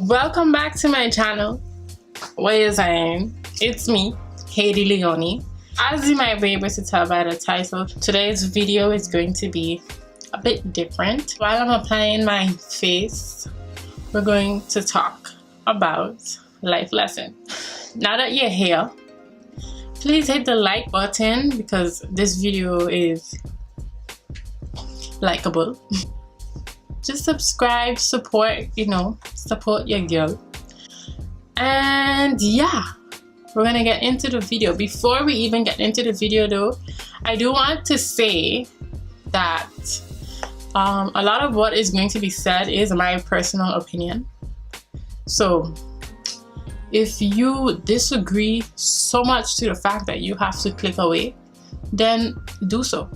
Welcome back to my channel. What is saying? It's me, Hadie Leonie. As you might be able to tell by the title, today's video is going to be a bit different. While I'm applying my face, we're going to talk about life lesson. Now that you're here, please hit the like button because this video is likable. Just subscribe, support your girl. And yeah, we're gonna get into the video. Before we even get into the video though, I do want to say that a lot of what is going to be said is my personal opinion. So if you disagree so much to the fact that you have to click away, then do so.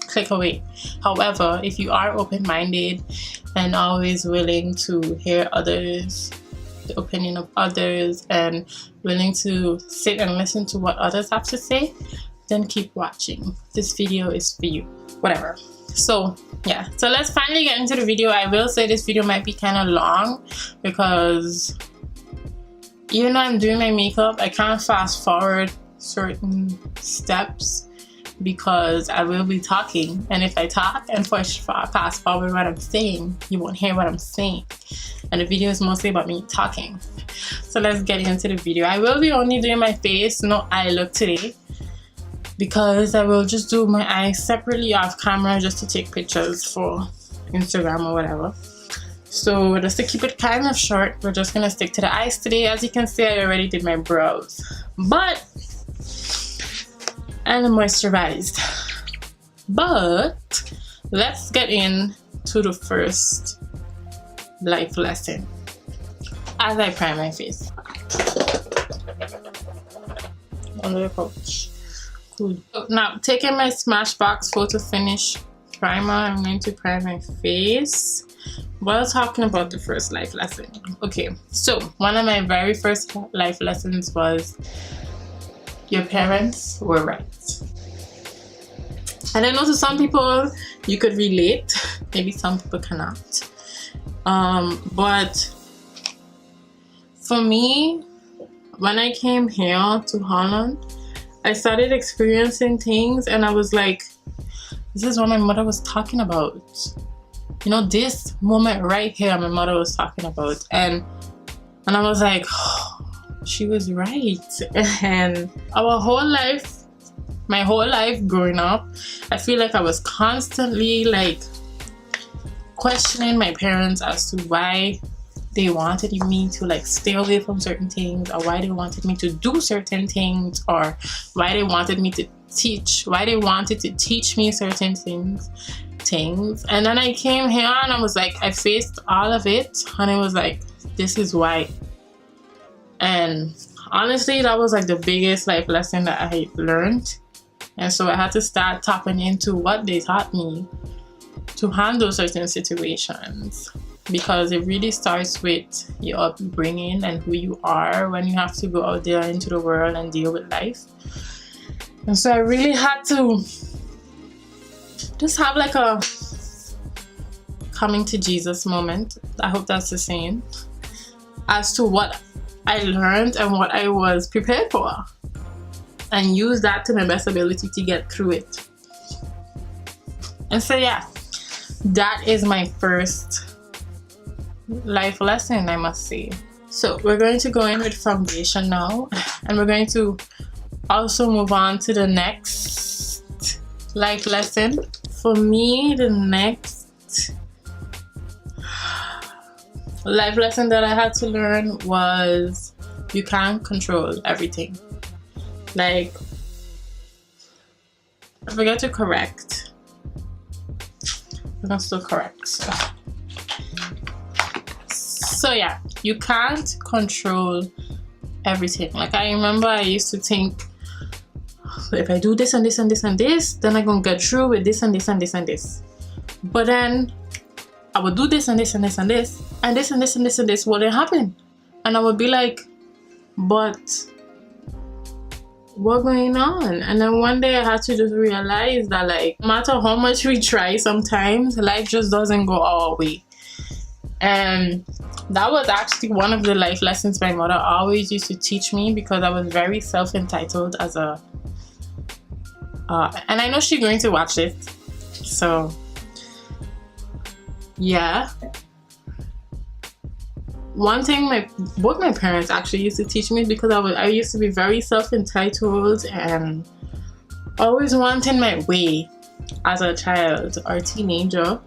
Click away. However, if you are open-minded and always willing to hear others, the opinion of others, and willing to sit and listen to what others have to say, then keep watching. This video is for you. Whatever. So yeah, so let's finally get into the video. I will say this video might be kind of long because even though I'm doing my makeup, I can't fast forward certain steps because I will be talking, and if I talk and fast forward what I'm saying, you won't hear what I'm saying, and the video is mostly about me talking. So let's get into the video. I will be only doing my face, no eye look today, because I will just do my eyes separately off camera just to take pictures for Instagram or whatever. So just to keep it kind of short, we're just gonna stick to the eyes today. As you can see, I already did my brows, and moisturized. But let's get into the first life lesson as I prime my face under the couch. Cool. Now, taking my Smashbox Photo Finish primer, I'm going to prime my face while talking about the first life lesson. Okay, so one of my very first life lessons was your parents were right. And I know to some people you could relate, maybe some people cannot. But for me, when I came here to Holland, I started experiencing things and I was like, this is what my mother was talking about. You know, this moment right here my mother was talking about. And I was like, oh, she was right. And my whole life growing up, I feel like I was constantly like questioning my parents as to why they wanted me to like stay away from certain things, or why they wanted me to do certain things, or why they wanted to teach me certain things. And then I came here and I was like, I faced all of it and it was like, this is why. And honestly, that was like the biggest life lesson that I learned. And so I had to start tapping into what they taught me to handle certain situations, because it really starts with your upbringing and who you are when you have to go out there into the world and deal with life. And so I really had to just have like a coming to Jesus moment. I hope that's the same as to what I learned and what I was prepared for, and use that to my best ability to get through it. And so yeah, that is my first life lesson, I must say. So we're going to go in with foundation now, and we're going to also move on to the next life lesson. For me, the next life lesson that I had to learn was you can't control everything. Like, I forgot to correct. I'm gonna still correct. So yeah, you can't control everything. Like, I remember I used to think, if I do this and this and this and this, then I'm gonna get through with this and this and this and this. But then I would do this and this and this and this and this and this and this and this wouldn't happen. And I would be like, but what's going on? And then one day I had to just realize that, like, no matter how much we try, sometimes life just doesn't go our way. And That was actually one of the life lessons my mother always used to teach me, because I was very self-entitled as a and I know she's going to watch it, so yeah. One thing both my parents actually used to teach me, because I used to be very self-entitled and always wanting my way as a child or teenager,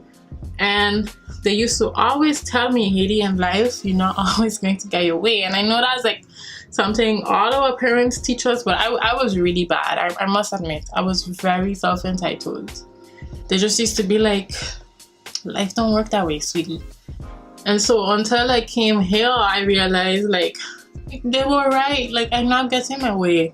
and they used to always tell me, Hadie, in life you're not always going to get your way. And I know that's like something all our parents teach us, but I was really bad. I must admit, I was very self-entitled. They just used to be like, life don't work that way, sweetie. And so until I came here, I realized like they were right. Like, I'm not getting my way.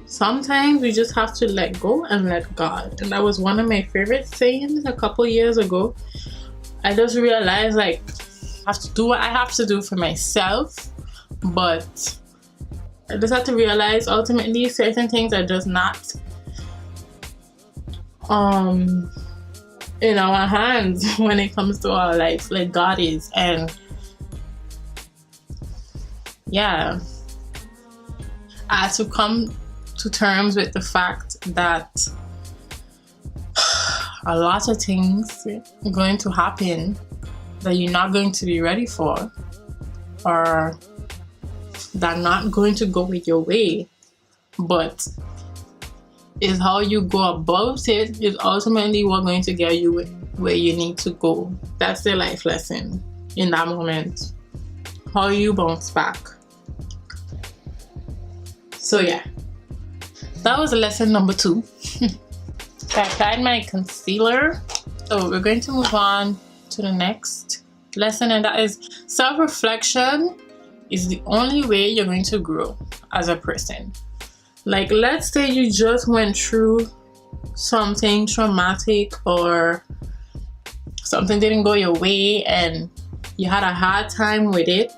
Sometimes we just have to let go and let God. And that was one of my favorite sayings a couple years ago. I just realized like I have to do what I have to do for myself, but I just have to realize ultimately certain things are just not in our hands when it comes to our life, like God is. And yeah, I had to come to terms with the fact that a lot of things are going to happen that you're not going to be ready for, or that are not going to go with your way, but is how you go about it is ultimately what's going to get you where you need to go. That's the life lesson in that moment, how you bounce back. So yeah, that was lesson number 2. I applied my concealer, so we're going to move on to the next lesson, and that is self-reflection is the only way you're going to grow as a person. Like, let's say you just went through something traumatic, or something didn't go your way and you had a hard time with it.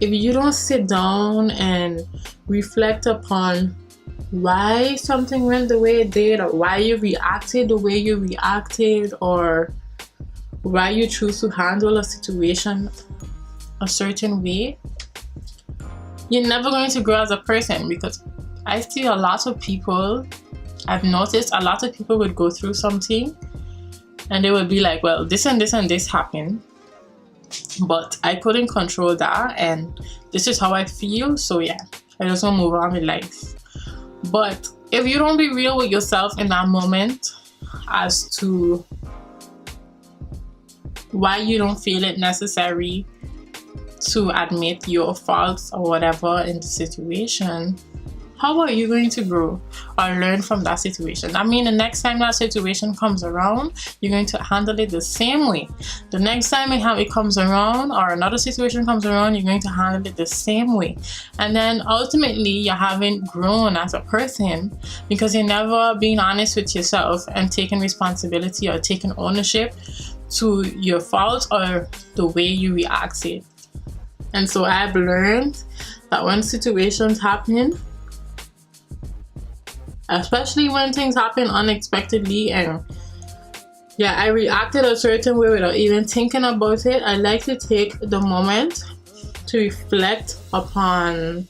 If you don't sit down and reflect upon why something went the way it did, or why you reacted the way you reacted, or why you choose to handle a situation a certain way, you're never going to grow as a person. Because I see a lot of people, I've noticed a lot of people would go through something and they would be like, well, this and this and this happened, but I couldn't control that, and this is how I feel, so yeah, I just want to move on with life. But if you don't be real with yourself in that moment as to why you don't feel it necessary to admit your faults or whatever in the situation, how are you going to grow or learn from that situation? I mean, the next time that situation comes around, you're going to handle it the same way. The next time it comes around, or another situation comes around, you're going to handle it the same way. And then ultimately, you haven't grown as a person, because you're never being honest with yourself and taking responsibility or taking ownership to your faults or the way you reacted. And so I've learned that when situations happen, especially when things happen unexpectedly, and yeah, I reacted a certain way without even thinking about it, I like to take the moment to reflect upon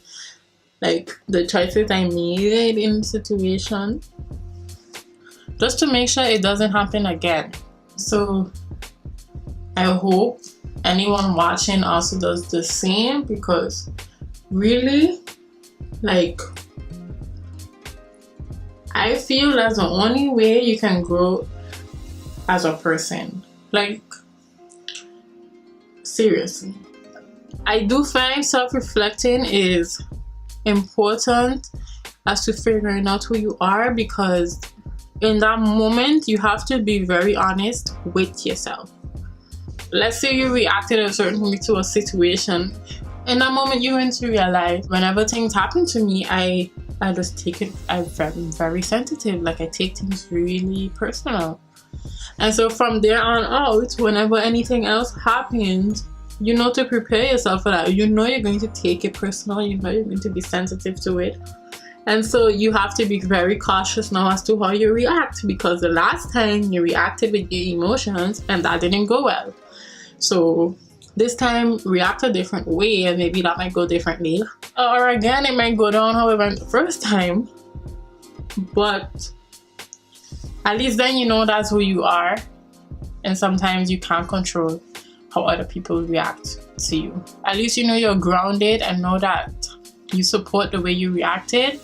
like the choices I made in the situation, just to make sure it doesn't happen again. So I hope anyone watching also does the same, because really, like, I feel that's the only way you can grow as a person. Like, seriously. I do find self-reflecting is important as to figuring out who you are, because in that moment you have to be very honest with yourself. Let's say you reacted a certain way to a situation. In that moment, you're going to realize, whenever things happen to me, I just take it, I'm very sensitive. Like, I take things really personal. And so from there on out, whenever anything else happens, you know to prepare yourself for that. You know you're going to take it personal. You know you're going to be sensitive to it. And so you have to be very cautious now as to how you react, because the last time you reacted with your emotions and that didn't go well. So this time react a different way, and maybe that might go differently. Or again, it might go down how it went the first time. But at least then you know that's who you are. And sometimes you can't control how other people react to you. At least you know you're grounded and know that you support the way you reacted,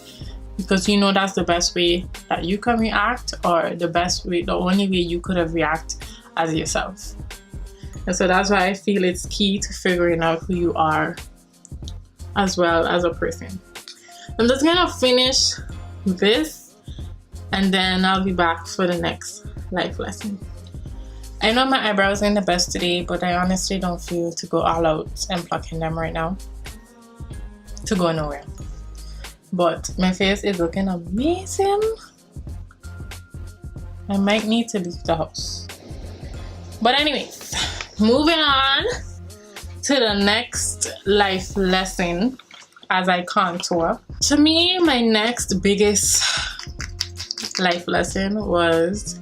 because you know that's the best way that you can react, or the best way, the only way you could have reacted as yourself. And so that's why I feel it's key to figuring out who you are as well as a person. I'm just gonna finish this and then I'll be back for the next life lesson. I know my eyebrows ain't the best today, but I honestly don't feel to go all out and plucking them right now to go nowhere. But my face is looking amazing. I might need to leave the house. But anyways, moving on to the next life lesson as I contour. To me, my next biggest life lesson was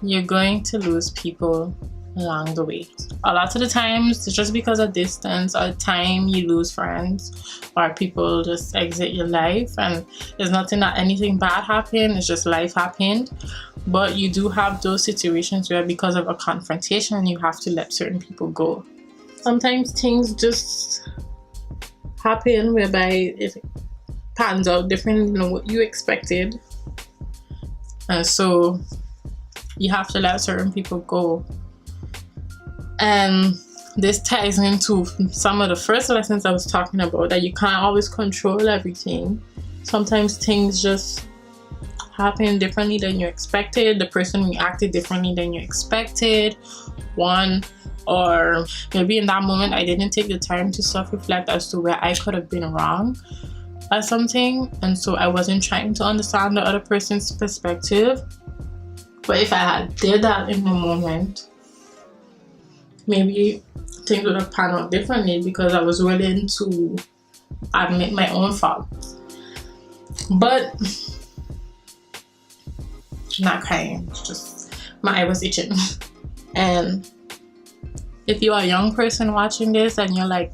you're going to lose people along the way. A lot of the times it's just because of distance or time you lose friends, or people just exit your life, and there's nothing that anything bad happened, it's just life happened. But you do have those situations where because of a confrontation you have to let certain people go. Sometimes things just happen whereby it pans out different than what you expected, and so you have to let certain people go. And this ties into some of the first lessons I was talking about, that you can't always control everything. Sometimes things just happen differently than you expected. The person reacted differently than you expected. Or maybe in that moment I didn't take the time to self-reflect as to where I could have been wrong at something, and so I wasn't trying to understand the other person's perspective. But if I had did that in the moment, maybe things would have panned out differently, because I was willing to admit my own faults. But not crying, just my eye was itching. And if you're a young person watching this and you're like,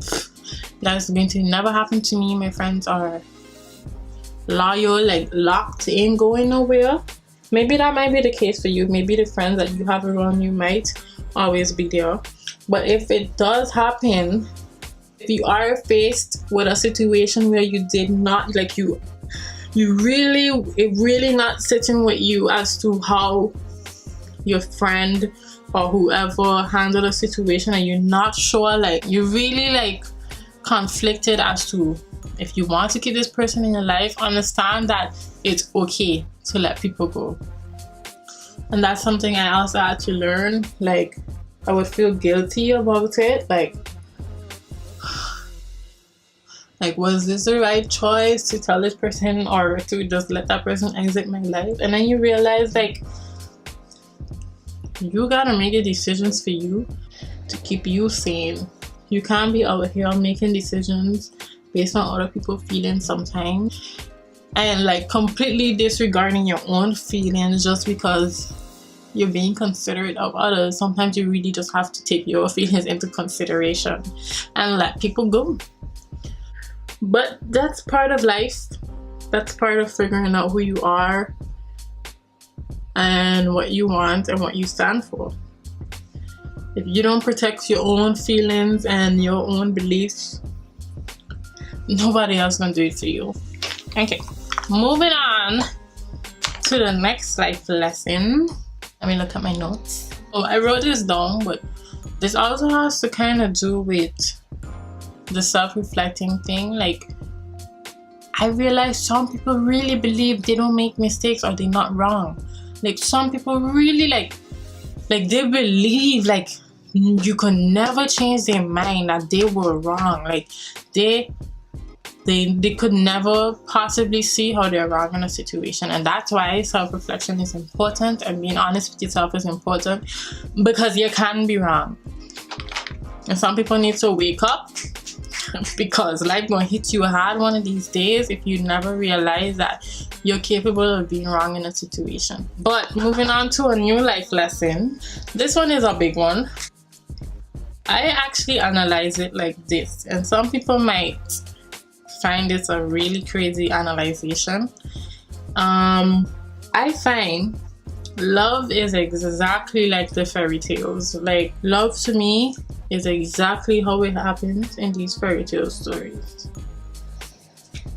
that's going to never happen to me, my friends are loyal, like locked, ain't going nowhere, maybe that might be the case for you. Maybe the friends that you have around you might always be there. But if it does happen, if you are faced with a situation where you did not, like it really not sitting with you as to how your friend or whoever handled a situation, and you're not sure, like you're really like conflicted as to if you want to keep this person in your life, understand that it's okay to let people go. And that's something I also had to learn. Like, I would feel guilty about it, like was this the right choice to tell this person or to just let that person exit my life? And then you realize, like, you gotta make the decisions for you to keep you sane. You can't be out here making decisions based on other people's feelings sometimes, and like completely disregarding your own feelings just because you're being considerate of others. Sometimes you really just have to take your feelings into consideration and let people go. But that's part of life. That's part of figuring out who you are and what you want and what you stand for. If you don't protect your own feelings and your own beliefs, nobody else gonna do it for you. Okay, moving on to the next life lesson. Let me look at my notes. Oh, I wrote this down, but this also has to kind of do with the self-reflecting thing. Like, I realized some people really believe they don't make mistakes or they're not wrong. Like, some people really like they believe like you can never change their mind that they were wrong. Like they could never possibly see how they're wrong in a situation. And that's why self-reflection is important, and being honest with yourself is important, because you can be wrong. And some people need to wake up because life gonna hit you hard one of these days if you never realize that you're capable of being wrong in a situation. But moving on to a new life lesson. This one is a big one. I actually analyze it like this, and some people might find this a really crazy analyzation. I find love is exactly like the fairy tales. Like, love to me is exactly how it happens in these fairy tale stories.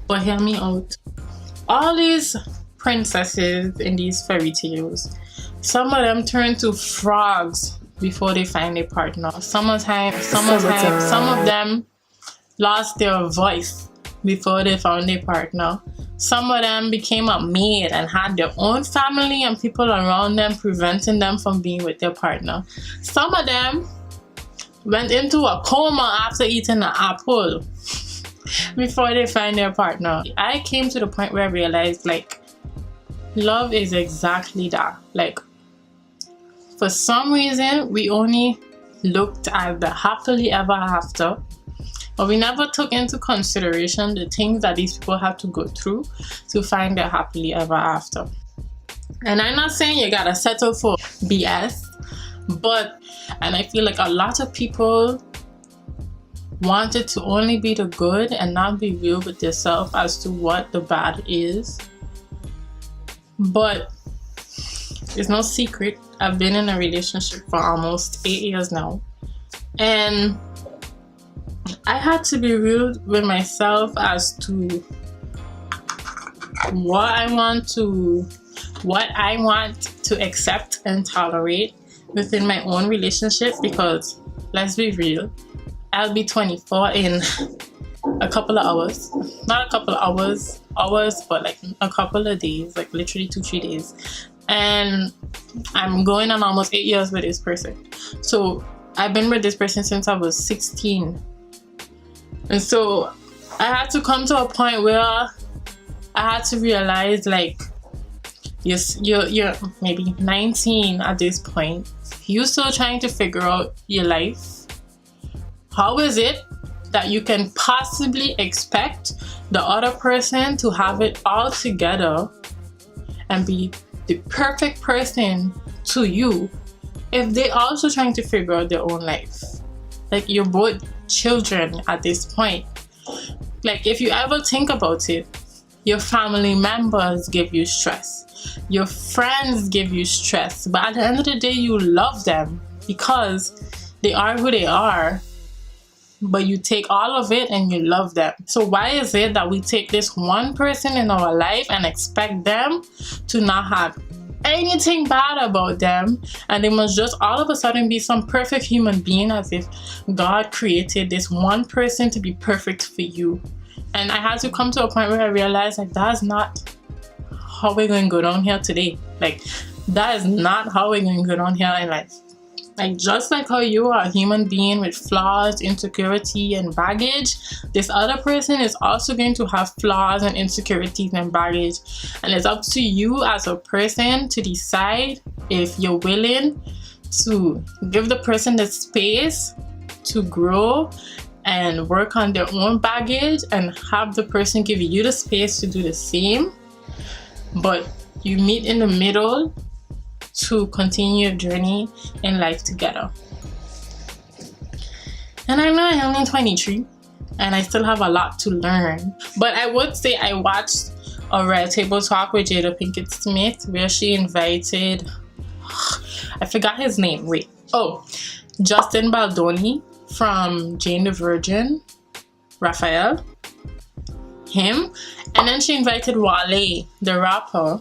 But hear me out. All these princesses in these fairy tales, some of them turn to frogs before they find a partner. Some of them lost their voice before they found a partner. Some of them became a maid and had their own family and people around them preventing them from being with their partner. Some of them went into a coma after eating an apple before they find their partner. I came to the point where I realized, like, love is exactly that. Like, for some reason, we only looked at the happily ever after, but we never took into consideration the things that these people have to go through to find their happily ever after. And I'm not saying you gotta settle for BS, and I feel like a lot of people wanted to only be the good and not be real with yourself as to what the bad is. But it's no secret, I've been in a relationship for almost 8 years now, and I had to be real with myself as to what I want to accept and tolerate within my own relationship, because let's be real, I'll be 24 in a couple of hours. Not a couple of hours, but like a couple of days, like literally 2-3 days. And I'm going on almost 8 years with this person. So I've been with this person since I was 16. And so I had to come to a point where I had to realize, like, you're maybe 19 at this point. You're still trying to figure out your life. How is it that you can possibly expect the other person to have it all together and be the perfect person to you if they're also trying to figure out their own life? Like, you're both children at this point. Like, if you ever think about it, your family members give you stress, your friends give you stress, but at the end of the day you love them because they are who they are, but you take all of it and you love them. So why is it that we take this one person in our life and expect them to not have anything bad about them, and they must just all of a sudden be some perfect human being, as if God created this one person to be perfect for you? And I had to come to a point where I realized, like, that's not how we're going to go down here today. Like, that is not how we're going to go down here in life. Like, just like how you are a human being with flaws, insecurity, and baggage, this other person is also going to have flaws and insecurities and baggage. And it's up to you as a person to decide if you're willing to give the person the space to grow and work on their own baggage, and have the person give you the space to do the same. But you meet in the middle to continue your journey in life together. And I know I'm only 23 and I still have a lot to learn, but I would say I watched a Red Table Talk with Jada Pinkett Smith where she invited, I forgot his name, Justin Baldoni from Jane the Virgin, Raphael, him, and then she invited Wale, the rapper.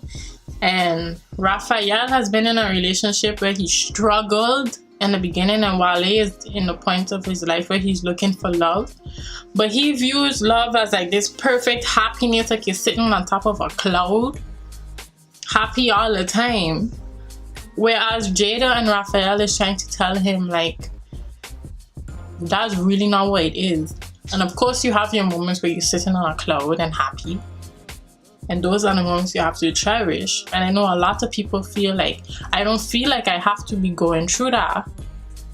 And Raphael has been in a relationship where he struggled in the beginning, and Wale is in the point of his life where he's looking for love, but he views love as like this perfect happiness, like you're sitting on top of a cloud, happy all the time. Whereas Jada and Raphael is trying to tell him, like, that's really not what it is. And of course you have your moments where you're sitting on a cloud and happy, and those are the moments you have to cherish. And I know a lot of people feel like, I don't feel like I have to be going through that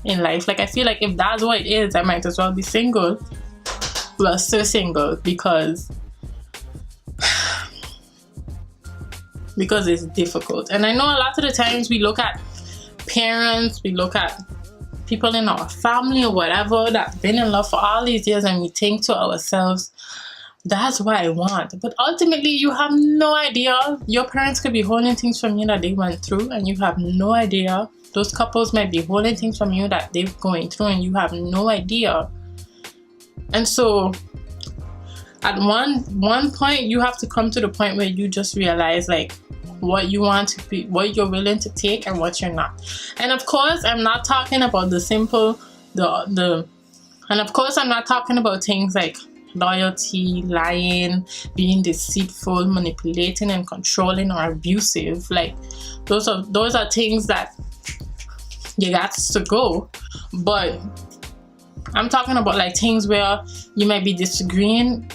in life. Like, I feel like if that's what it is, I might as well be single. well, still single, because it's difficult. And I know a lot of the times we look at parents, we look at people in our family or whatever that been in love for all these years, and we think to ourselves, that's what I want. But ultimately, you have no idea. Your parents could be holding things from you that they went through, and you have no idea. Those couples might be holding things from you that they're going through, and you have no idea. And so at one point, you have to come to the point where you just realize, like, what you want to be, what you're willing to take, and what you're not. And of course, I'm not talking about the simple, and of course, I'm not talking about things like loyalty, lying, being deceitful, manipulating and controlling, or abusive. Like, those are things that you got to go. But I'm talking about like things where you might be disagreeing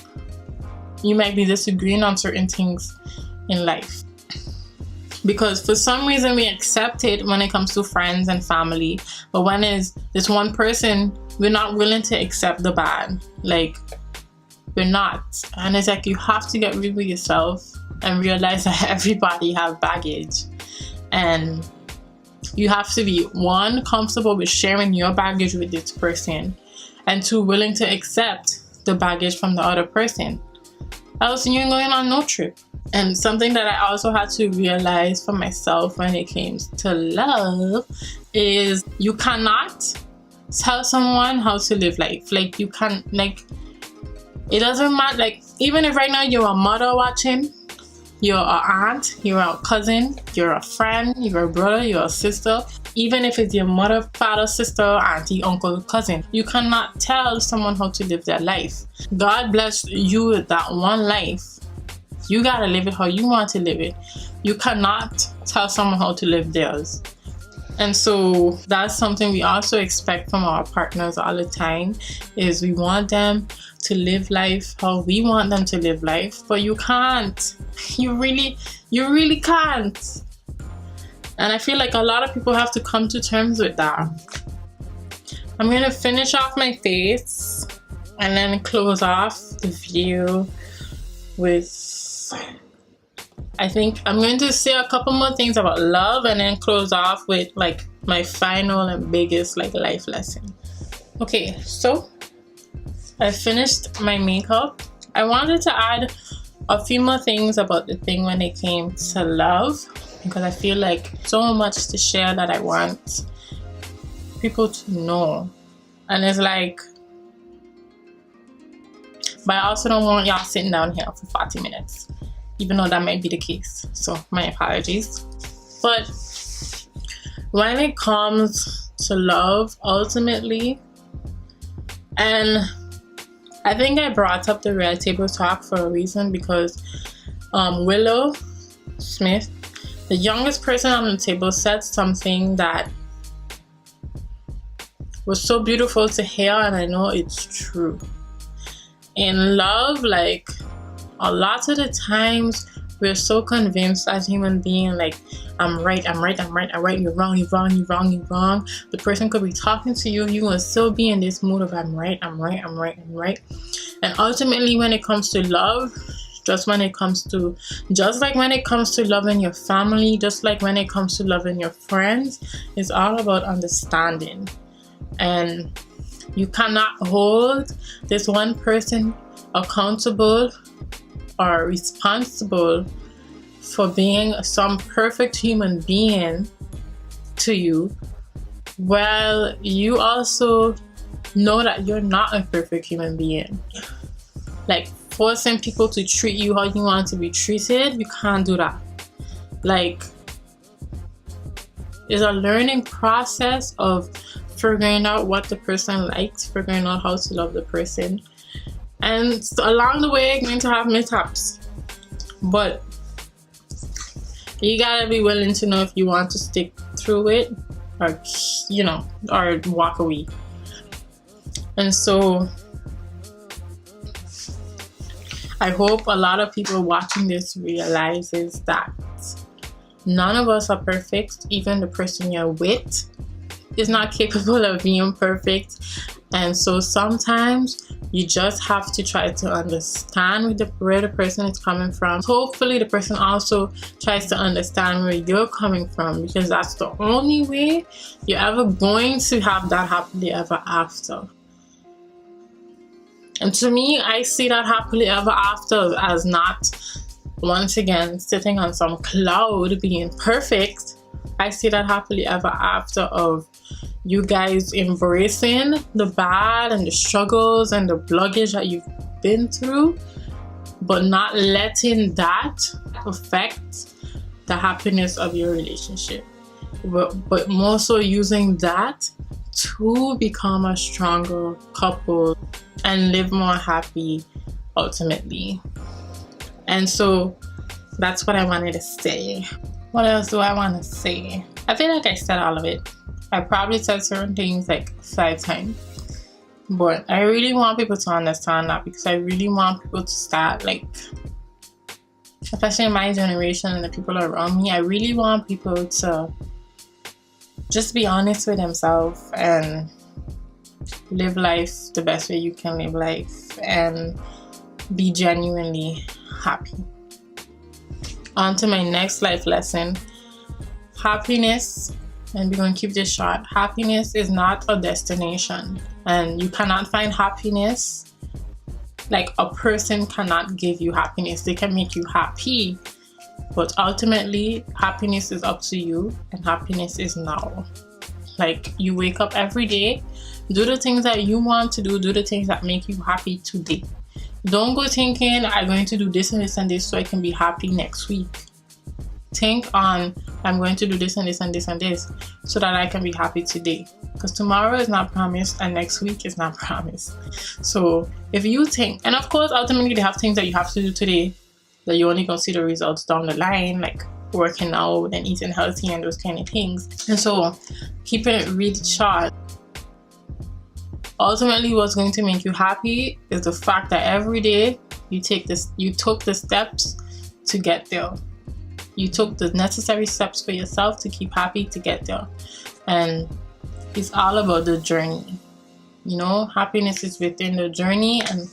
on certain things in life, because for some reason we accept it when it comes to friends and family, but when it's this one person, we're not willing to accept the bad. Like, we're not. And it's like, you have to get real with yourself and realize that everybody have baggage, and you have to be, one, comfortable with sharing your baggage with this person, and two, willing to accept the baggage from the other person, else you ain't going on no trip. And something that I also had to realize for myself when it came to love is you cannot tell someone how to live life. Like, you can't, like, it doesn't matter. Like, even if right now you're a mother watching, you're an aunt, you're a cousin, you're a friend, you're a brother, you're a sister, even if it's your mother, father, sister, auntie, uncle, cousin, you cannot tell someone how to live their life. God bless you with that one life. You gotta live it how you want to live it. You cannot tell someone how to live theirs. And so that's something we also expect from our partners all the time, is we want them to live life how we want them to live life, but you can't. You really can't. And I feel like a lot of people have to come to terms with that. I'm gonna finish off my face and then close off the video with, I think I'm going to say a couple more things about love and then close off with like my final and biggest like life lesson. Okay, so I finished my makeup. I wanted to add a few more things about the thing when it came to love, because I feel like so much to share that I want people to know. And it's like, but I also don't want y'all sitting down here for 40 minutes, even though that might be the case. So my apologies. But when it comes to love, ultimately, and I think I brought up the Red Table Talk for a reason, because Willow Smith, the youngest person on the table, said something that was so beautiful to hear, and I know it's true. In love, like, a lot of the times we're so convinced as human beings, like, I'm right, you're wrong. The person could be talking to you, you will still be in this mood of I'm right. And ultimately, when it comes to love, just like when it comes to loving your family, just like when it comes to loving your friends, it's all about understanding. And you cannot hold this one person accountable or responsible for being some perfect human being to you, well, you also know that you're not a perfect human being. Like, forcing people to treat you how you want to be treated, you can't do that. Like, it's a learning process of figuring out what the person likes, figuring out how to love the person. And along the way, you're going to have mishaps. But you gotta be willing to know if you want to stick through it or, you know, or walk away. And so I hope a lot of people watching this realizes that none of us are perfect. Even the person you're with is not capable of being perfect. And so sometimes you just have to try to understand where the person is coming from. Hopefully the person also tries to understand where you're coming from, because that's the only way you're ever going to have that happily ever after. And to me, I see that happily ever after as not, once again, sitting on some cloud being perfect. I see that happily ever after of you guys embracing the bad and the struggles and the blockage that you've been through, but not letting that affect the happiness of your relationship, but more so using that to become a stronger couple and live more happy ultimately. And so that's what I wanted to say. What else do I want to say? I feel like I said all of it. I probably said certain things like 5 times, but I really want people to understand that, because I really want people to start, like, especially in my generation and the people around me, I really want people to just be honest with themselves and live life the best way you can live life and be genuinely happy. On to my next life lesson. Happiness, and we're going to keep this short. Happiness is not a destination, and you cannot find happiness. Like, a person cannot give you happiness. They can make you happy, but ultimately happiness is up to you, and happiness is now. Like, you wake up every day, do the things that you want to do the things that make you happy today. Don't go thinking, I'm going to do this and this and this so I can be happy next week. Think on, I'm going to do this and this and this and this so that I can be happy today, because tomorrow is not promised and next week is not promised. So if you think, and of course ultimately they have things that you have to do today that you're only going to see the results down the line, like working out and eating healthy and those kind of things. And so keeping it really short, ultimately what's going to make you happy is the fact that every day you took the steps to get there. You took the necessary steps for yourself to keep happy to get there. And it's all about the journey. You know, happiness is within the journey and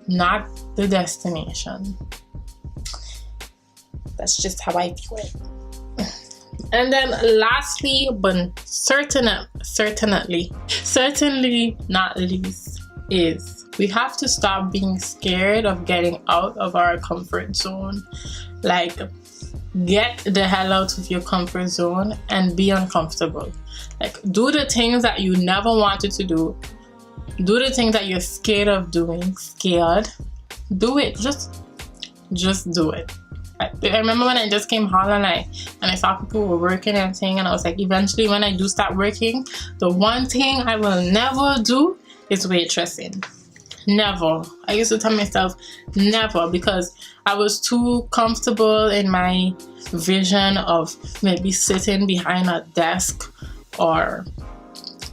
not the destination. That's just how I view it. And then lastly, but certainly not least, is we have to stop being scared of getting out of our comfort zone. Like, get the hell out of your comfort zone and be uncomfortable. Like, do the things that you never wanted to do. Do the things that you're scared of doing. Do it. Just do it. I remember when I just came home and I saw people were working and thing, and I was like, eventually when I do start working, the one thing I will never do is waitressing. Never. I used to tell myself never, because I was too comfortable in my vision of maybe sitting behind a desk or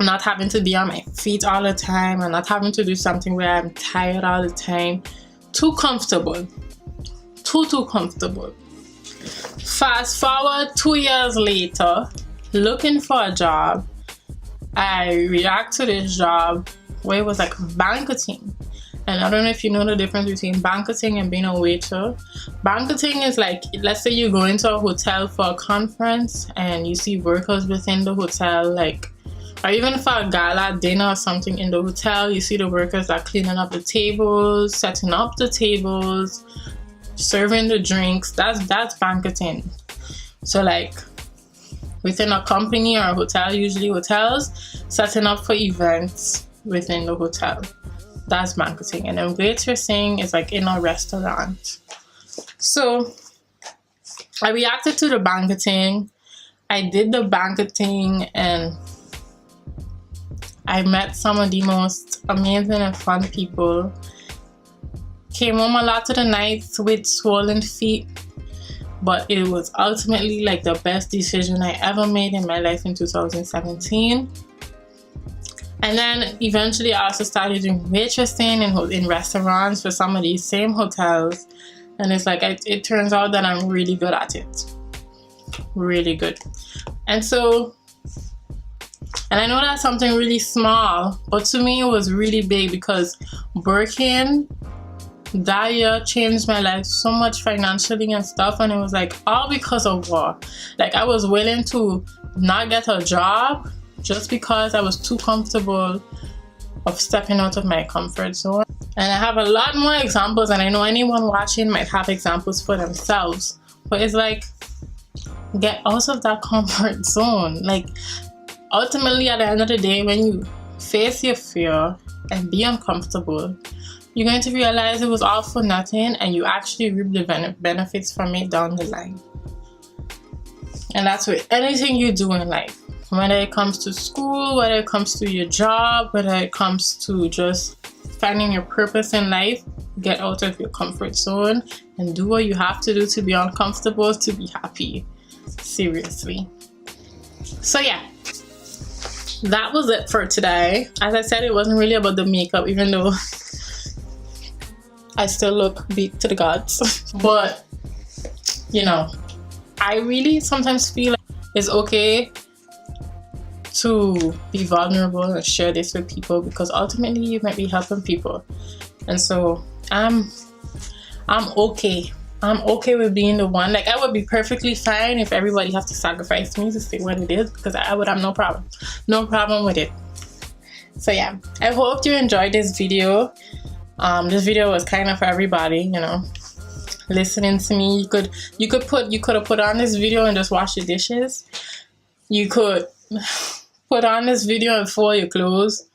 not having to be on my feet all the time and not having to do something where I'm tired all the time. Too comfortable. Too comfortable. Fast forward 2 years later, looking for a job, I react to this job where it was like banqueting. And I don't know if you know the difference between banqueting and being a waiter. Banqueting is like, let's say you go into a hotel for a conference and you see workers within the hotel, like, or even for a gala dinner or something in the hotel, you see the workers that are cleaning up the tables, setting up the tables, serving the drinks. That's banqueting. So like within a company or a hotel, usually hotels, setting up for events within the hotel. That's banqueting. And then waitressing is like in a restaurant. So I reacted to the banqueting. I did the banqueting and I met some of the most amazing and fun people. Came home a lot of the nights with swollen feet, but it was ultimately like the best decision I ever made in my life in 2017. And then eventually I also started doing waitressing in restaurants for some of these same hotels. And it's like, it turns out that I'm really good at it. Really good. And so And I know that's something really small, but to me it was really big, because working that year changed my life so much financially and stuff. And it was like all because of war. Like, I was willing to not get a job just because I was too comfortable of stepping out of my comfort zone. And I have a lot more examples, and I know anyone watching might have examples for themselves, but it's like, get out of that comfort zone. Like, ultimately at the end of the day, when you face your fear and be uncomfortable, you're going to realize it was all for nothing, and you actually reap the benefits from it down the line. And that's with anything you do in life, whether it comes to school, whether it comes to your job, whether it comes to just finding your purpose in life. Get out of your comfort zone and do what you have to do to be uncomfortable, to be happy. Seriously. So yeah, that was it for today. As I said, it wasn't really about the makeup, even though I still look beat to the gods. But you know, I really sometimes feel like it's okay to be vulnerable and share this with people, because ultimately you might be helping people. And so I'm okay. I'm okay with being the one. Like, I would be perfectly fine if everybody has to sacrifice me to say what it is, because I would have no problem with it. So yeah, I hope you enjoyed this video. This video was kind of for everybody, you know, listening to me. You could have put on this video and just wash your dishes. You could put on this video and fold your clothes.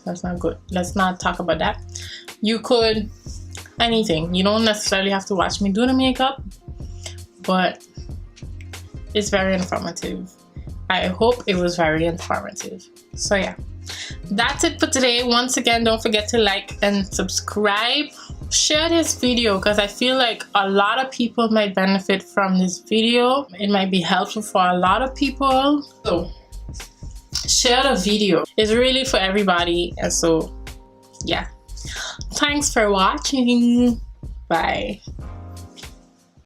That's not good. Let's not talk about that. You could anything. You don't necessarily have to watch me do the makeup, but it's very informative. I hope it was very informative. So yeah, that's it for today. Once again, don't forget to like and subscribe. Share this video, because I feel like a lot of people might benefit from this video. It might be helpful for a lot of people. So share the video. It's really for everybody. And so yeah, thanks for watching. Bye.